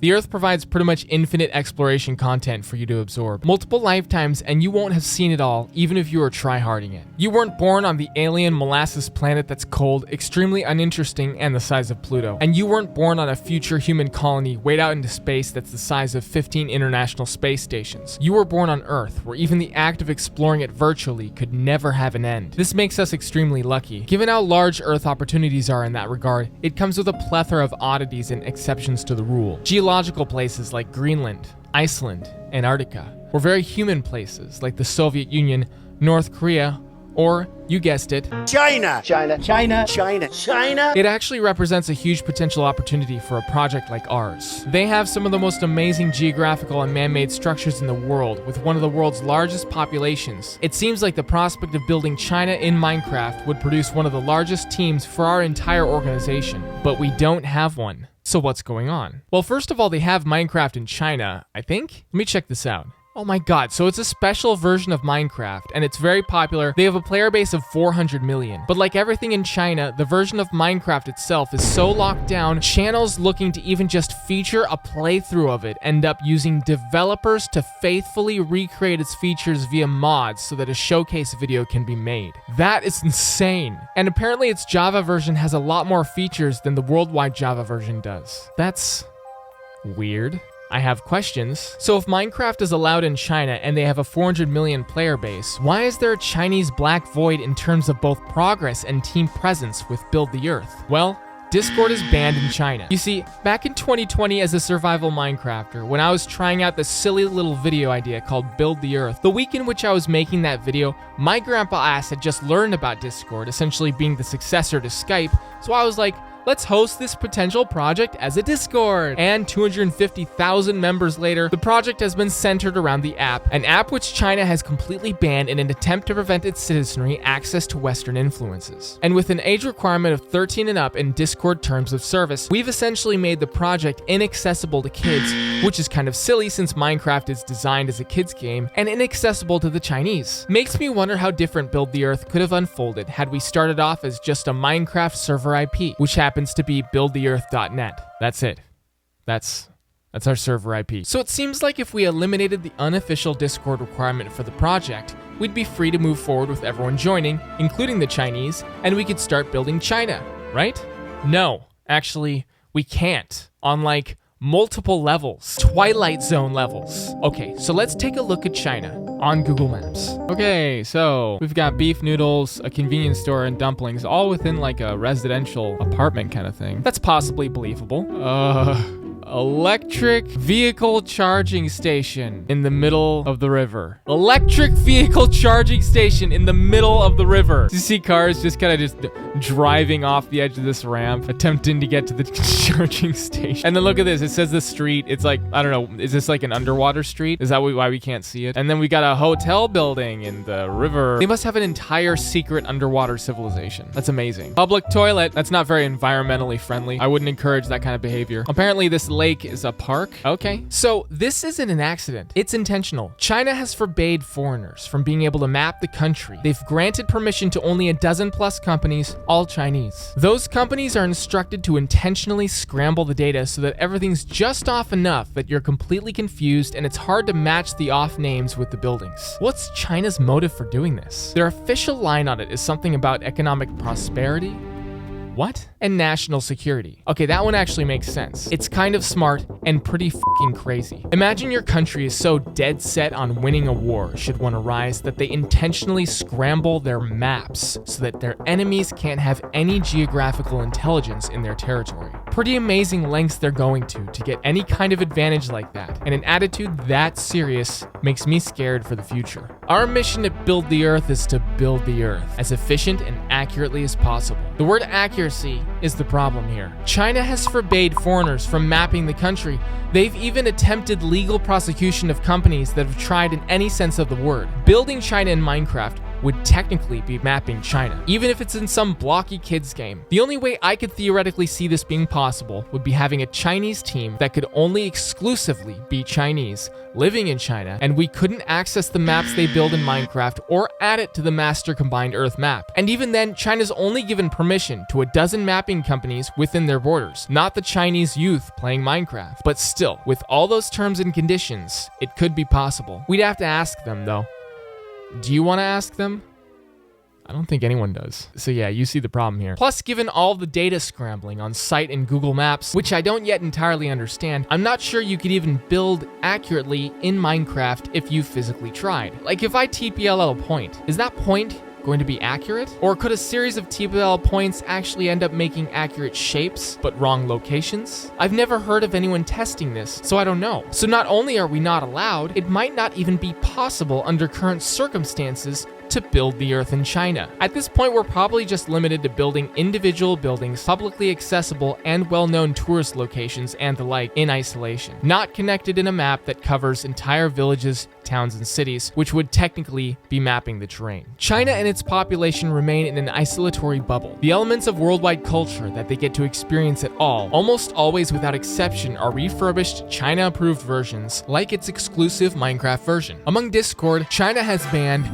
The Earth provides pretty much infinite exploration content for you to absorb. Multiple lifetimes and you won't have seen it all, even if you were tryharding it. You weren't born on the alien molasses planet that's cold, extremely uninteresting, and the size of Pluto. And you weren't born on a future human colony way out into space that's the size of 15 international space stations. You were born on Earth, where even the act of exploring it virtually could never have an end. This makes us extremely lucky. Given how large Earth opportunities are in that regard, it comes with a plethora of oddities and exceptions to the rule. Geological places like Greenland, Iceland, Antarctica, or very human places like the Soviet Union, North Korea, or, you guessed it, China. It actually represents a huge potential opportunity for a project like ours. They have some of the most amazing geographical and man-made structures in the world, with one of the world's largest populations. It seems like the prospect of building China in Minecraft would produce one of the largest teams for our entire organization, but we don't have one. So what's going on? Well, first of all, they have Minecraft in China, I think? Let me check this out. Oh my god, so it's a special version of Minecraft, and it's very popular. They have a player base of 400 million. But like everything in China, the version of Minecraft itself is so locked down, channels looking to even just feature a playthrough of it end up using developers to faithfully recreate its features via mods so that a showcase video can be made. That is insane. And apparently its Java version has a lot more features than the worldwide Java version does. That's weird. I have questions. So if Minecraft is allowed in China and they have a 400 million player base, why is there a Chinese black void in terms of both progress and team presence with Build the Earth? Well, Discord is banned in China. You see, back in 2020 as a survival Minecrafter, when I was trying out this silly little video idea called Build the Earth, the week in which I was making that video, my grandpa ass had just learned about Discord, essentially being the successor to Skype, so I was like, let's host this potential project as a Discord. And 250,000 members later, the project has been centered around the app, an app which China has completely banned in an attempt to prevent its citizenry access to Western influences. And with an age requirement of 13 and up in Discord terms of service, we've essentially made the project inaccessible to kids, which is kind of silly since Minecraft is designed as a kids game, and inaccessible to the Chinese. Makes me wonder how different Build the Earth could have unfolded had we started off as just a Minecraft server IP, which happens to be buildtheearth.net. That's it. That's our server IP. So it seems like if we eliminated the unofficial Discord requirement for the project, we'd be free to move forward with everyone joining, including the Chinese, and we could start building China, right? No, actually, we can't. On like multiple levels, Twilight Zone levels. Okay, so let's take a look at China on Google Maps. Okay, so we've got beef noodles, a convenience store, and dumplings, all within like a residential apartment kind of thing. That's possibly believable. Electric vehicle charging station in the middle of the river. Electric vehicle charging station in the middle of the river. You see cars just kind of just driving off the edge of this ramp, attempting to get to the charging station. And then look at this. It says the street. It's like, I don't know. Is this like an underwater street? Is that why we can't see it? And then we got a hotel building in the river. They must have an entire secret underwater civilization. That's amazing. Public toilet. That's not very environmentally friendly. I wouldn't encourage that kind of behavior. Apparently this lake is a park. Okay. So this isn't an accident. It's intentional. China has forbade foreigners from being able to map the country. They've granted permission to only a dozen plus companies, all Chinese. Those companies are instructed to intentionally scramble the data so that everything's just off enough that you're completely confused and it's hard to match the off names with the buildings. What's China's motive for doing this? Their official line on it is something about economic prosperity. What? And national security. Okay, that one actually makes sense. It's kind of smart and pretty fucking crazy. Imagine your country is so dead set on winning a war should one arise that they intentionally scramble their maps so that their enemies can't have any geographical intelligence in their territory. Pretty amazing lengths they're going to get any kind of advantage like that, and an attitude that serious makes me scared for the future. Our mission at Build the Earth is to build the Earth as efficient and accurately as possible. The word accuracy is the problem here. China has forbade foreigners from mapping the country. They've even attempted legal prosecution of companies that have tried in any sense of the word. Building China in Minecraft would technically be mapping China, even if it's in some blocky kids game. The only way I could theoretically see this being possible would be having a Chinese team that could only exclusively be Chinese, living in China, and we couldn't access the maps they build in Minecraft or add it to the master combined Earth map. And even then, China's only given permission to a dozen mapping companies within their borders, not the Chinese youth playing Minecraft. But still, with all those terms and conditions, it could be possible. We'd have to ask them though. Do you want to ask them? I don't think anyone does. So yeah, you see the problem here. Plus, given all the data scrambling on site and Google Maps, which I don't yet entirely understand, I'm not sure you could even build accurately in Minecraft if you physically tried. Like if I TPL a point, is that point going to be accurate? Or could a series of TPL points actually end up making accurate shapes, but wrong locations? I've never heard of anyone testing this, so I don't know. So not only are we not allowed, it might not even be possible under current circumstances to build the Earth in China. At this point, we're probably just limited to building individual buildings, publicly accessible and well-known tourist locations and the like in isolation, not connected in a map that covers entire villages, towns, and cities, which would technically be mapping the terrain. China and its population remain in an isolatory bubble. The elements of worldwide culture that they get to experience at all, almost always without exception, are refurbished China-approved versions, like its exclusive Minecraft version. Among Discord, China has banned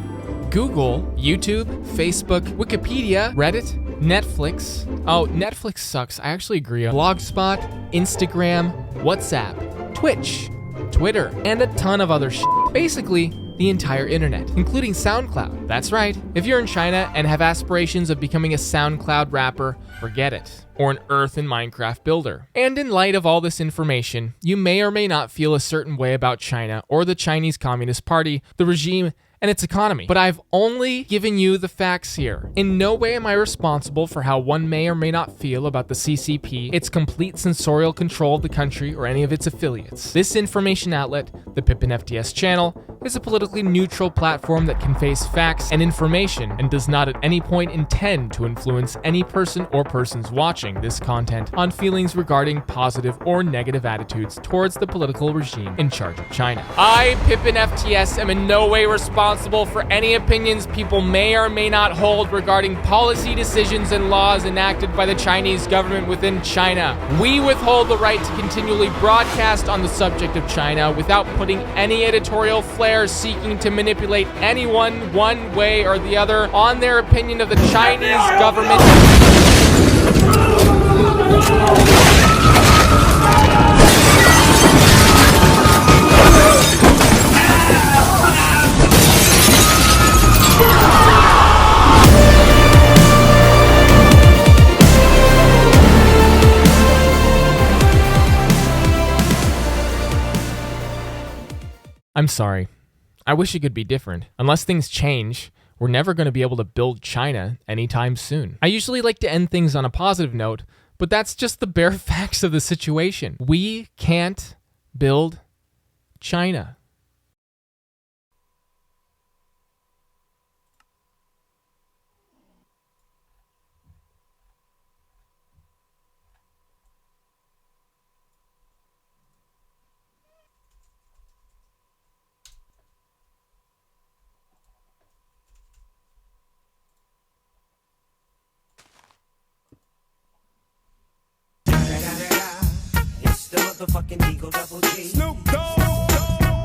Google, YouTube, Facebook, Wikipedia, Reddit, Netflix. Oh, Netflix sucks. I actually agree. Blogspot, Instagram, WhatsApp, Twitch, Twitter, and a ton of other shit. Basically, the entire internet, including SoundCloud. That's right. If you're in China and have aspirations of becoming a SoundCloud rapper, forget it. Or an Earth in Minecraft builder. And in light of all this information, you may or may not feel a certain way about China or the Chinese Communist Party, the regime, and its economy. But I've only given you the facts here. In no way am I responsible for how one may or may not feel about the CCP, its complete censorial control of the country, or any of its affiliates. This information outlet, the PippenFTS channel, is a politically neutral platform that conveys facts and information and does not at any point intend to influence any person or persons watching this content on feelings regarding positive or negative attitudes towards the political regime in charge of China. I, PippenFTS, am in no way responsible for any opinions people may or may not hold regarding policy decisions and laws enacted by the Chinese government within China. We withhold the right to continually broadcast on the subject of China without putting any editorial flair seeking to manipulate anyone one way or the other on their opinion of the Chinese government. I'm sorry. I wish it could be different. Unless things change, we're never going to be able to build China anytime soon. I usually like to end things on a positive note, but that's just the bare facts of the situation. We can't build China.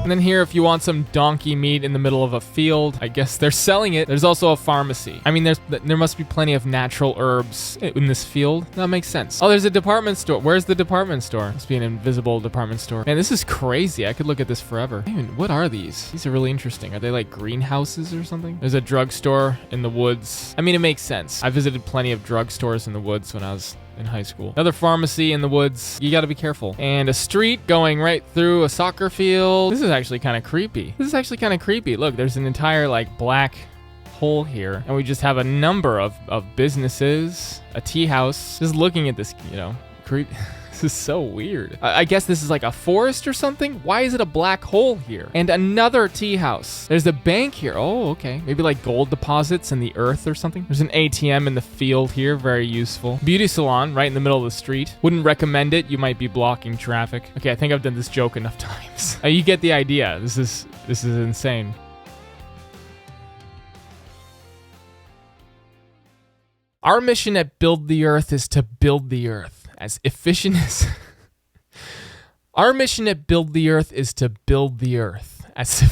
And then here, if you want some donkey meat in the middle of a field, I guess they're selling it. There's also a pharmacy. I mean, there must be plenty of natural herbs in this field. That makes sense. Oh, there's a department store. Where's the department store? Must be an invisible department store. Man, this is crazy. I could look at this forever. Man, what are these? These are really interesting. Are they like greenhouses or something? There's a drugstore in the woods. I mean, it makes sense. I visited plenty of drugstores in the woods when I was in high school. Another pharmacy in the woods. You gotta be careful. And a street going right through a soccer field. This is actually kind of creepy. Look, there's an entire like black hole here. And we just have a number of businesses, a tea house. Just looking at this, creepy. This is so weird. I guess this is like a forest or something. Why is it a black hole here? And another tea house. There's a bank here. Oh, okay. Maybe like gold deposits in the earth or something. There's an ATM in the field here. Very useful. Beauty salon right in the middle of the street. Wouldn't recommend it. You might be blocking traffic. Okay, I think I've done this joke enough times. You get the idea. This is insane. Our mission at Build the Earth is to build the Earth as efficient as... Our mission at Build the Earth is to build the Earth as